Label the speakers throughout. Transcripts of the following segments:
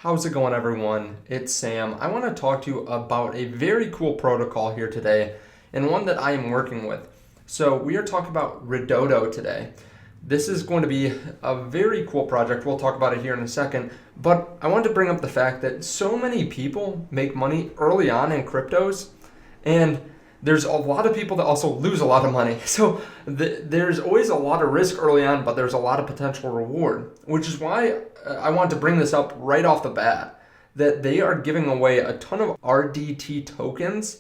Speaker 1: How's it going, everyone? It's Sam. I want to talk to you about a very cool protocol here today and one that I am working with. So we are talking about Ridotto today. This is going to be a very cool project. We'll talk about it here in a second, but I wanted to bring up the fact that so many people make money early on in cryptos, and there's a lot of people that also lose a lot of money. So there's always a lot of risk early on, but there's a lot of potential reward, which is why I want to bring this up right off the bat, that they are giving away a ton of RDT tokens,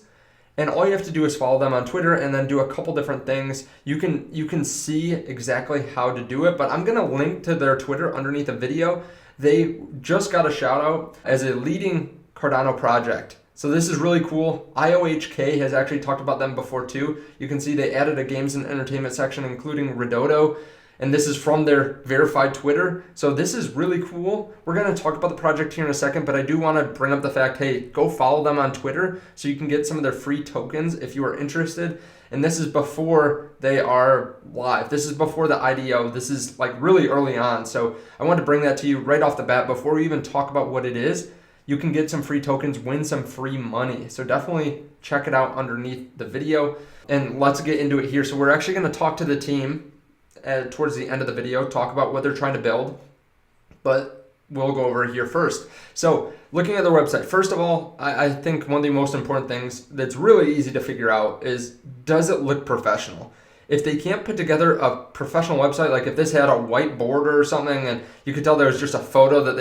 Speaker 1: and all you have to do is follow them on Twitter and then do a couple different things. You can see exactly how to do it, but I'm going to link to their Twitter underneath the video. They just got a shout out as a leading Cardano project. So this is really cool. IOHK has actually talked about them before too. You can see they added a games and entertainment section, including Ridotto, and this is from their verified Twitter. So this is really cool. We're going to talk about the project here in a second, but I do want to bring up the fact, hey, go follow them on Twitter so you can get some of their free tokens if you are interested. And this is before they are live. This is before the IDO. This is like really early on. So I wanted to bring that to you right off the bat before we even talk about what it is. You can get some free tokens, win some free money. So definitely check it out underneath the video. And let's get into it here. So we're actually going to talk to the team towards the end of the video, talk about what they're trying to build. But we'll go over here first. So looking at their website, first of all, I think one of the most important things that's really easy to figure out is, does it look professional? If they can't put together a professional website, like if this had a white border or something and you could tell there was just a photo that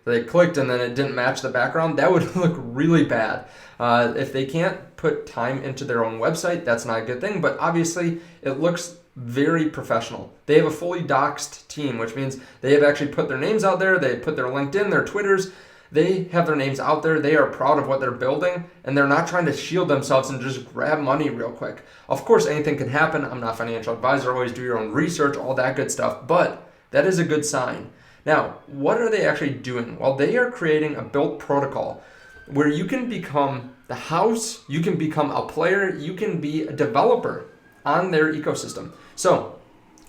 Speaker 1: they clicked and then it didn't match the background, that would look really bad. If they can't put time into their own website, that's not a good thing, but obviously it looks very professional. They have a fully doxed team, which means they have actually put their names out there, they put their LinkedIn, their Twitters, they have their names out there, they are proud of what they're building, and they're not trying to shield themselves and just grab money real quick. Of course, anything can happen. I'm not a financial advisor, always do your own research, all that good stuff, but that is a good sign. Now, what are they actually doing? Well, they are creating a built protocol where you can become the house, you can become a player, you can be a developer on their ecosystem. So,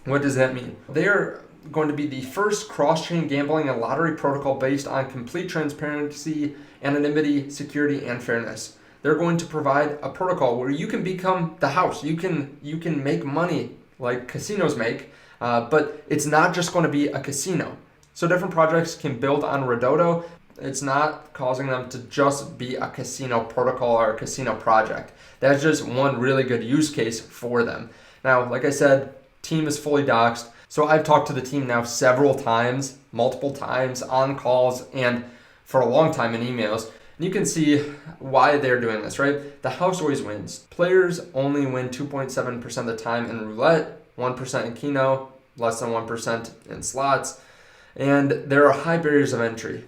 Speaker 1: what does that mean? They are going to be the first cross-chain gambling and lottery protocol based on complete transparency, anonymity, security, and fairness. They're going to provide a protocol where you can become the house. You can make money like casinos make, but it's not just going to be a casino. So different projects can build on Ridotto. It's not causing them to just be a casino protocol or a casino project. That's just one really good use case for them. Now, like I said, team is fully doxed. So I've talked to the team now several times, multiple times on calls and for a long time in emails. And you can see why they're doing this, right? The house always wins. Players only win 2.7% of the time in roulette, 1% in keno, less than 1% in slots. And there are high barriers of entry.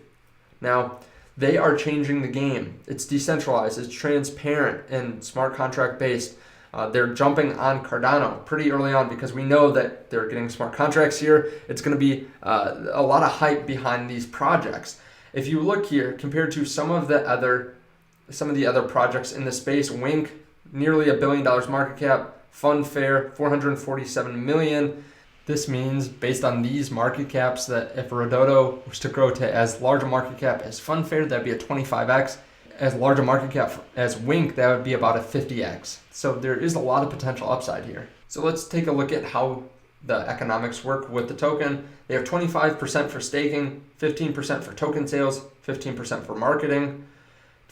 Speaker 1: Now, they are changing the game. It's decentralized, it's transparent, and smart contract based. They're jumping on Cardano pretty early on because we know that they're getting smart contracts here. It's going to be a lot of hype behind these projects. If you look here, compared to some of the other projects in the space, Wink, nearly $1 billion market cap, Funfair, 447 million. This means, based on these market caps, that if Ridotto was to grow to as large a market cap as Funfair, that'd be a 25x. As large a market cap as Wink, that would be about a 50x. So there is a lot of potential upside here. So let's take a look at how the economics work with the token. They have 25% for staking, 15% for token sales, 15% for marketing,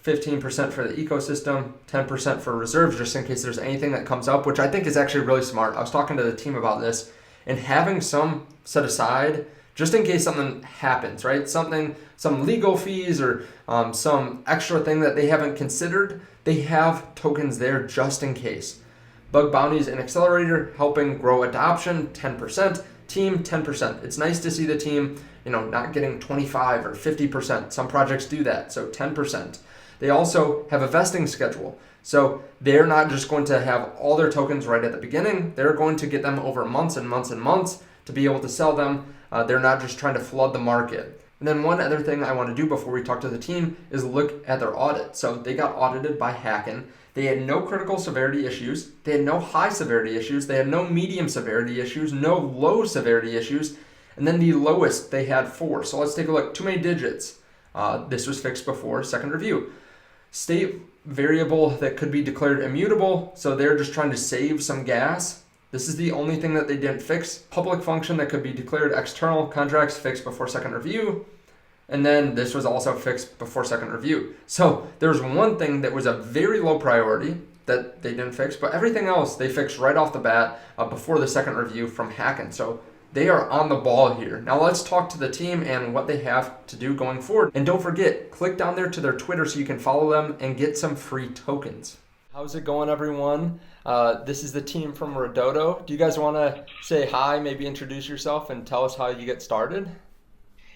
Speaker 1: 15% for the ecosystem, 10% for reserves, just in case there's anything that comes up, which I think is actually really smart. I was talking to the team about this, and having some set aside just in case something happens, right? Some legal fees or some extra thing that they haven't considered, they have tokens there just in case. Bug bounties and accelerator helping grow adoption, 10%. Team, 10%. It's nice to see the team, not getting 25 or 50%. Some projects do that, so 10%. They also have a vesting schedule. So they're not just going to have all their tokens right at the beginning. They're going to get them over months and months and months to be able to sell them. They're not just trying to flood the market. And then one other thing I want to do before we talk to the team is look at their audit. So they got audited by Hacken. They had no critical severity issues. They had no high severity issues. They had no medium severity issues, no low severity issues. And then the lowest, they had 4. So let's take a look. Too many digits. This was fixed before second review. State variable that could be declared immutable, so they're just trying to save some gas. This is the only thing that they didn't fix. Public function that could be declared external, contracts fixed before second review. And then this was also fixed before second review. So there's one thing that was a very low priority that they didn't fix, but everything else they fixed right off the bat before the second review from hacking. So they are on the ball here. Now let's talk to the team and what they have to do going forward. And don't forget, click down there to their Twitter so you can follow them and get some free tokens. How's it going, everyone? This is the team from Ridotto. Do you guys want to say hi, maybe introduce yourself and tell us how you get started?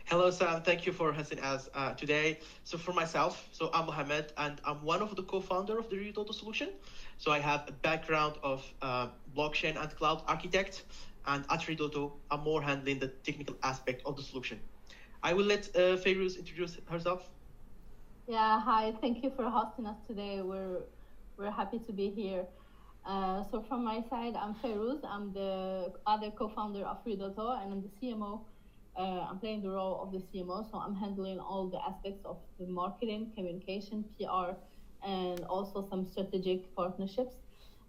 Speaker 2: Hello, Sam. Thank you for hosting us today. So for myself, I'm Mohamed, and I'm one of the co-founder of the Ridotto solution. So I have a background of blockchain and cloud architect, and at Ridotto, I'm more handling the technical aspect of the solution. I will let Feiruz introduce herself.
Speaker 3: Yeah, hi. Thank you for hosting us today. We're happy to be here. So from my side, I'm Feiruz. I'm the other co-founder of Ridotto, and I'm the CMO. I'm playing the role of the CMO, so I'm handling all the aspects of the marketing, communication, PR, and also some strategic partnerships.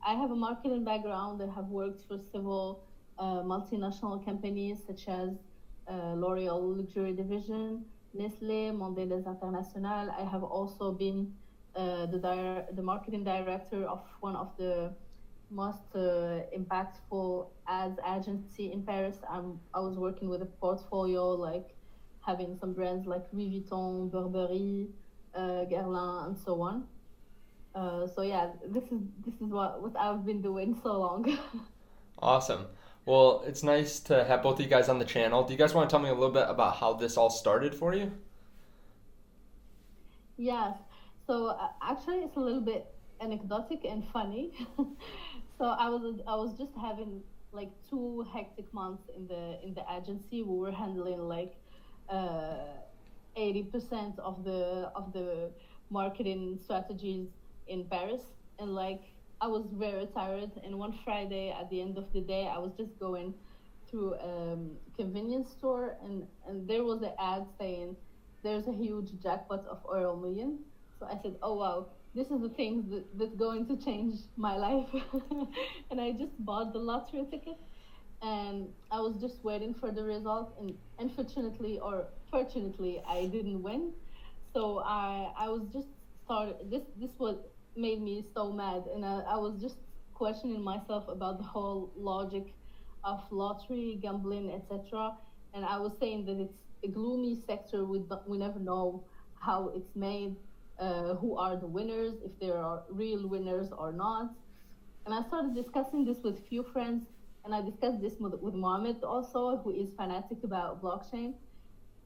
Speaker 3: I have a marketing background. I have worked for several multinational companies such as L'Oréal Luxury Division, Nestlé, Mondelez International. I have also been the marketing director of one of the most impactful ads agency in Paris. I was working with a portfolio like having some brands like Louis Vuitton, Burberry, Guerlain, and so on. So yeah, this is what I've been doing so long.
Speaker 1: Awesome. Well, it's nice to have both of you guys on the channel. Do you guys want to tell me a little bit about how this all started for you?
Speaker 3: Yes. So actually, it's a little bit anecdotic and funny. So I was just having like 2 hectic months in the agency. We were handling like 80% of the marketing strategies in Paris, and like I was very tired. And one Friday at the end of the day, I was just going through a convenience store, and there was an ad saying there's a huge jackpot of Euro Million. So I said, oh wow, this is the thing that's going to change my life. And I just bought the lottery ticket, and I was just waiting for the result. And unfortunately or fortunately, I didn't win. So I was just started. This was made me so mad, and I was just questioning myself about the whole logic of lottery, gambling, etc. And I was saying that it's a gloomy sector. We never know how it's made. Who are the winners, if there are real winners or not. And I started discussing this with few friends, and I discussed this with Mohamed also, who is fanatic about blockchain.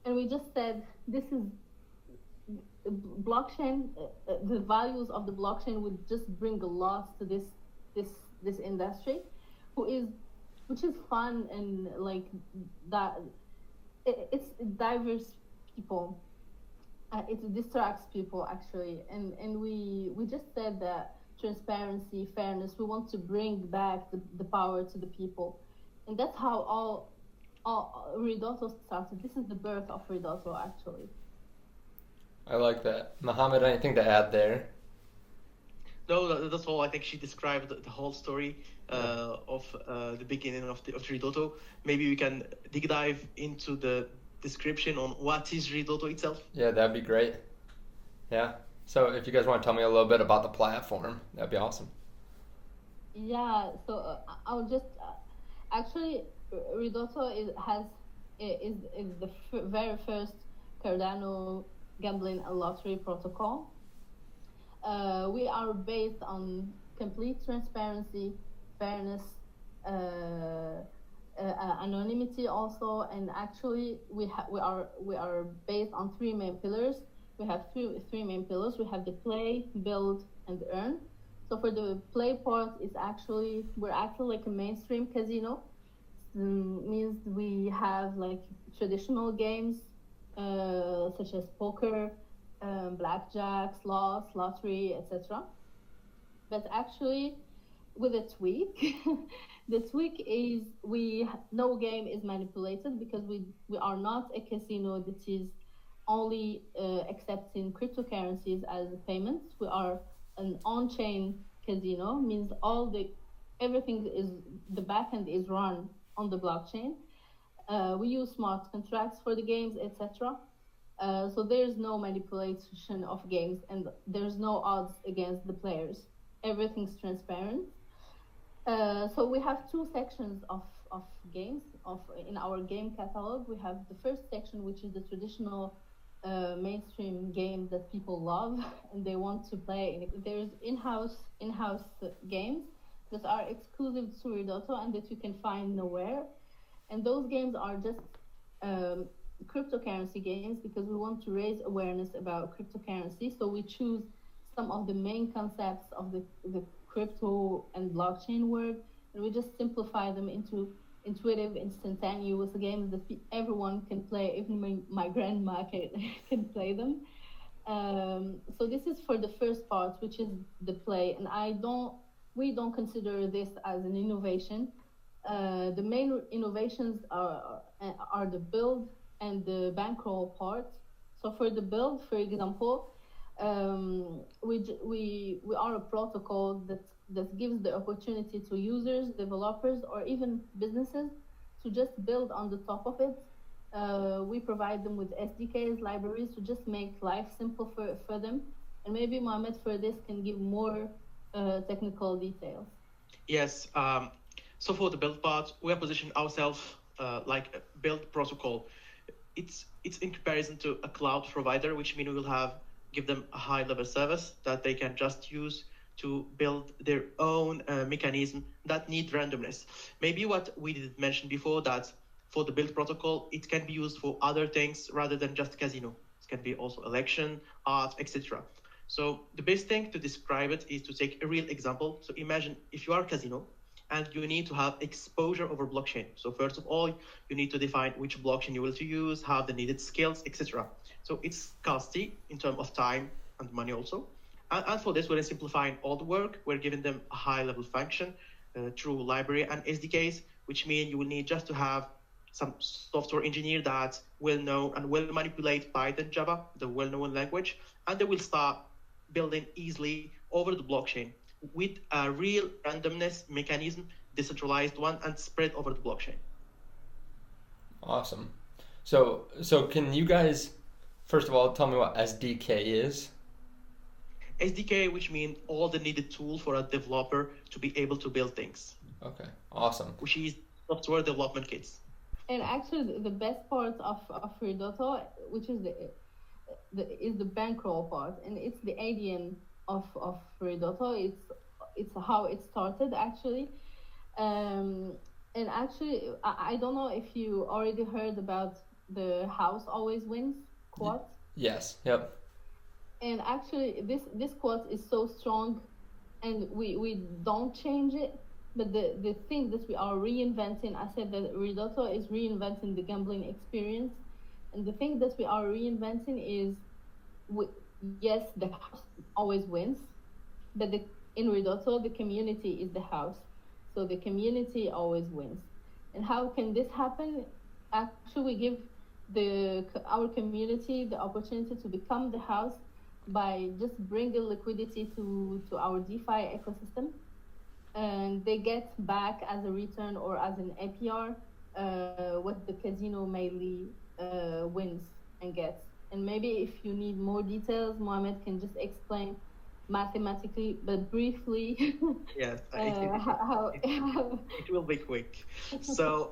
Speaker 3: And we just said, this is blockchain, the values of the blockchain would just bring a lot to this industry, which is fun, and like that it's diverse people. It distracts people actually, and we just said that transparency, fairness. We want to bring back the power to the people, and that's how all Ridotto started. This is the birth of Ridotto actually.
Speaker 1: I like that. Mohammed, anything to add there?
Speaker 2: No, that's all. I think she described the whole story of the beginning of Ridotto. Maybe we can dive into the description on what is Ridotto itself.
Speaker 1: Yeah, that'd be great. Yeah. So if you guys want to tell me a little bit about the platform, that'd be awesome.
Speaker 3: Yeah. So I'll just actually Ridotto is the very first Cardano gambling and lottery protocol. We are based on complete transparency, fairness, anonymity also, and actually we are based on 3 main pillars. We have three main pillars. We have the play, build, and earn. So for the play part, we're actually like a mainstream casino. Means we have like traditional games such as poker, blackjack, slots, lottery, etc. But actually, with a tweak, the tweak is no game is manipulated, because we are not a casino that is only accepting cryptocurrencies as payments. We are an on-chain casino, means everything is the backend is run on the blockchain. We use smart contracts for the games, etc. So there's no manipulation of games, and there's no odds against the players. Everything's transparent. So we have two sections of games. In our game catalog, we have the first section, which is the traditional mainstream game that people love and they want to play. There's in-house games that are exclusive to Ridotto and that you can find nowhere. And those games are just cryptocurrency games because we want to raise awareness about cryptocurrency. So we choose some of the main concepts of the crypto and blockchain world, and we just simplify them into intuitive, instantaneous games that everyone can play. Even my grandma can play them. So this is for the first part, which is the play, and we don't consider this as an innovation. The main innovations are the build and the bankroll part. So for the build, for example, we are a protocol that gives the opportunity to users, developers, or even businesses to just build on the top of it. We provide them with SDKs, libraries to just make life simple for them. And maybe Mohamed for this can give more technical details.
Speaker 2: Yes. So for the build part, we are positioning ourselves like a build protocol. It's in comparison to a cloud provider, which means we will give them a high level service that they can just use to build their own mechanism that need randomness. Maybe what we did mention before, that for the build protocol, it can be used for other things rather than just casino. It can be also election, art, etc. So the best thing to describe it is to take a real example. So imagine if you are a casino and you need to have exposure over blockchain. So first of all, you need to define which blockchain you will to use, have the needed skills, etc. So it's costly in terms of time and money also. And for this, we're simplifying all the work. We're giving them a high-level function through library and SDKs, which mean you will need just to have some software engineer that will know and will manipulate Python, Java, the well-known language, and they will start building easily over the blockchain with a real randomness mechanism, decentralized one, and spread over the blockchain.
Speaker 1: Awesome. So can you guys, first of all, tell me what SDK is?
Speaker 2: SDK, which means all the needed tools for a developer to be able to build things.
Speaker 1: Okay, awesome.
Speaker 2: Which is software development kits.
Speaker 3: And actually, the best part of Ridotto, which is the bankroll part, and it's the ADN of Ridotto. It's how it started actually. And actually, I don't know if you already heard about the house always wins quote.
Speaker 1: Yes. Yep.
Speaker 3: And actually, this quote is so strong, and we don't change it. But the thing that we are reinventing, I said that Ridotto is reinventing the gambling experience, and the thing that we are reinventing is, yes, the house always wins, but in Ridotto the community is the house, so the community always wins. And how can this happen? Actually, we give our community the opportunity to become the house by just bringing liquidity to our DeFi ecosystem, and they get back as a return or as an APR what the casino mainly wins and gets. And maybe if you need more details, Mohamed can just explain mathematically but briefly.
Speaker 2: Yes, it will be quick. So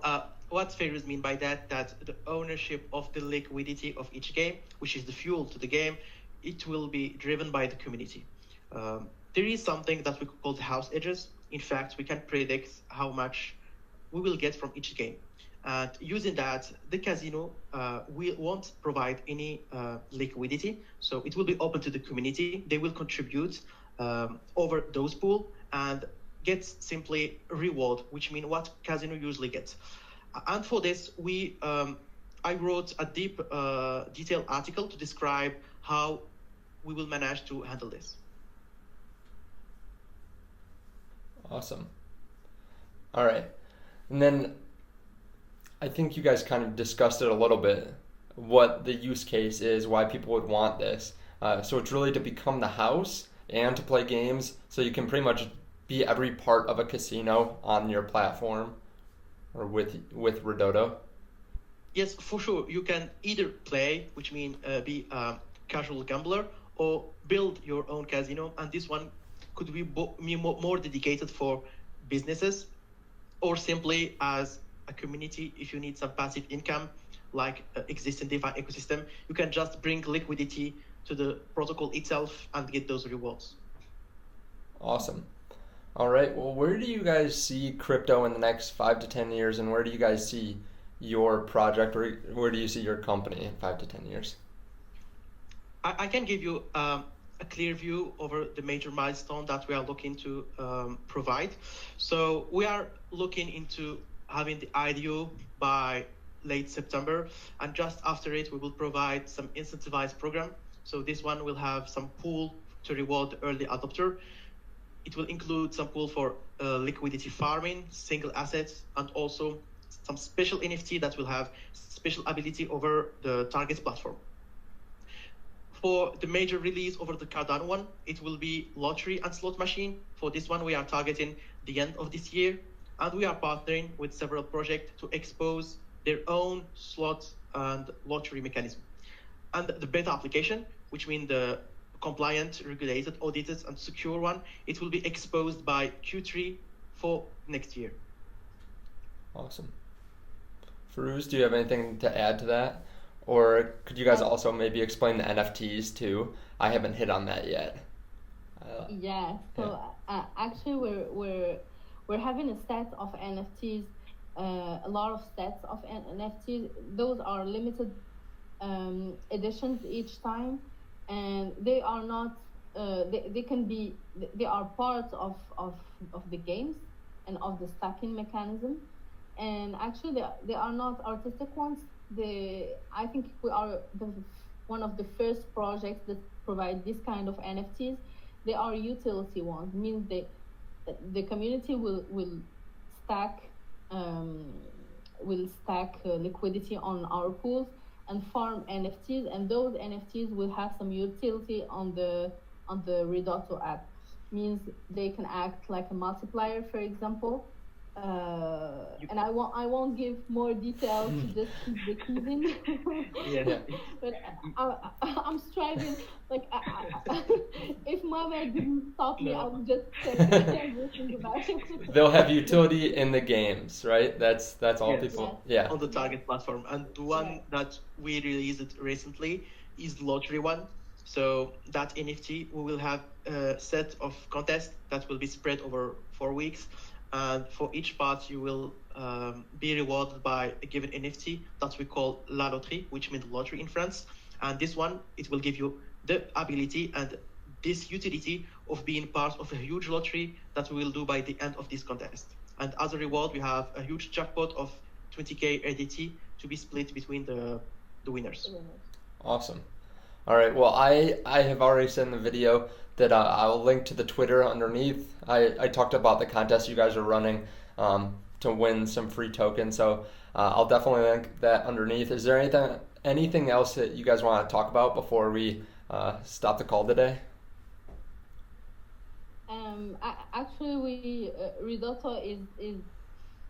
Speaker 2: what figures mean by that the ownership of the liquidity of each game, which is the fuel to the game, it will be driven by the community. There is something that we call the house edges. In fact, we can predict how much we will get from each game. And using that, the casino won't provide any liquidity. So it will be open to the community. They will contribute over those pool and get simply reward, which means what casino usually gets. And for this, I wrote a deep, detailed article to describe how we will manage to handle this.
Speaker 1: Awesome. All right. And then I think you guys kind of discussed it a little bit what the use case is, why people would want this. So it's really to become the house and to play games, so you can pretty much be every part of a casino on your platform or with Ridotto.
Speaker 2: Yes, for sure. You can either play, which means be a casual gambler, or build your own casino. And this one could be more dedicated for businesses, or simply as a community. If you need some passive income, like existing DeFi ecosystem, you can just bring liquidity to the protocol itself and get those rewards.
Speaker 1: Awesome. All right. Well, where do you guys see crypto in the next 5 to 10 years, and where do you guys see your project, or where do you see your company in 5 to 10 years?
Speaker 2: I can give you a clear view over the major milestone that we are looking to provide. So we are looking into having the IDO by late September, and just after it, we will provide some incentivized program. So this one will have some pool to reward the early adopter. It will include some pool for liquidity farming, single assets, and also some special NFT that will have special ability over the target platform. For the major release over the Cardano one, it will be lottery and slot machine. For this one, we are targeting the end of this year, and we are partnering with several projects to expose their own slot and lottery mechanism. And the beta application, which means the compliant, regulated, audited, and secure one, it will be exposed by Q3 for next year.
Speaker 1: Awesome. Farouz, do you have anything to add to that? Or could you guys also maybe explain the NFTs too? I haven't hit on that yet.
Speaker 3: Actually we're having a set of NFTs, a lot of sets of NFTs. Those are limited editions each time, and they are not they are part of the games and of the stacking mechanism, and actually they are not artistic ones. I think we are one of the first projects that provide this kind of NFTs. They are utility ones, means the community will stack liquidity on our pools and farm NFTs, and those NFTs will have some utility on the Ridotto app. Means they can act like a multiplier, for example. And I won't give more details to just keep the teasing.
Speaker 2: Yeah.
Speaker 3: But I'm striving. Like if Mama didn't stop me, I would just say everything about it.
Speaker 1: They'll have utility in the games, right? That's all
Speaker 2: Yes.
Speaker 1: people.
Speaker 3: Yes.
Speaker 1: Yeah.
Speaker 2: On the target platform. And the one that we released recently is the lottery one. So that NFT, we will have a set of contests that will be spread over 4 weeks. And for each part, you will be rewarded by a given NFT that we call La Loterie, which means lottery in France. And this one, it will give you the ability and this utility of being part of a huge lottery that we will do by the end of this contest. And as a reward, we have a huge jackpot of 20k RDT to be split between the winners.
Speaker 1: Awesome. All right. Well, I have already sent the video that I'll link to the Twitter underneath. I talked about the contest you guys are running to win some free tokens. So I'll definitely link that underneath. Is there anything else that you guys want to talk about before we stop the call today?
Speaker 3: Actually, Ridotto is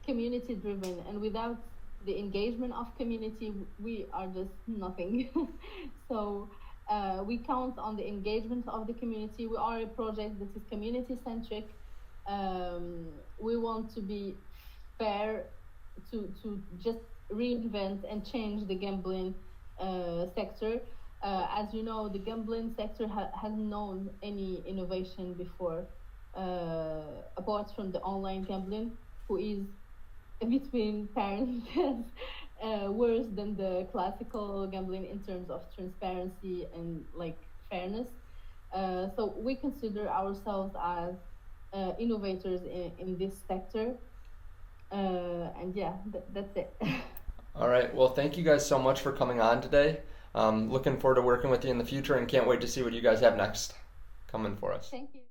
Speaker 3: community driven, and without the engagement of community, we are just nothing. So we count on the engagement of the community. We are a project that is community centric. We want to be fair, to just reinvent and change the gambling sector. As you know, the gambling sector hasn't known any innovation before, apart from the online gambling, who is between parents worse than the classical gambling in terms of transparency and like fairness. So we consider ourselves as innovators in this sector. And yeah, that's it.
Speaker 1: All right. Well, thank you guys so much for coming on today. Looking forward to working with you in the future and can't wait to see what you guys have next coming for us.
Speaker 3: Thank you.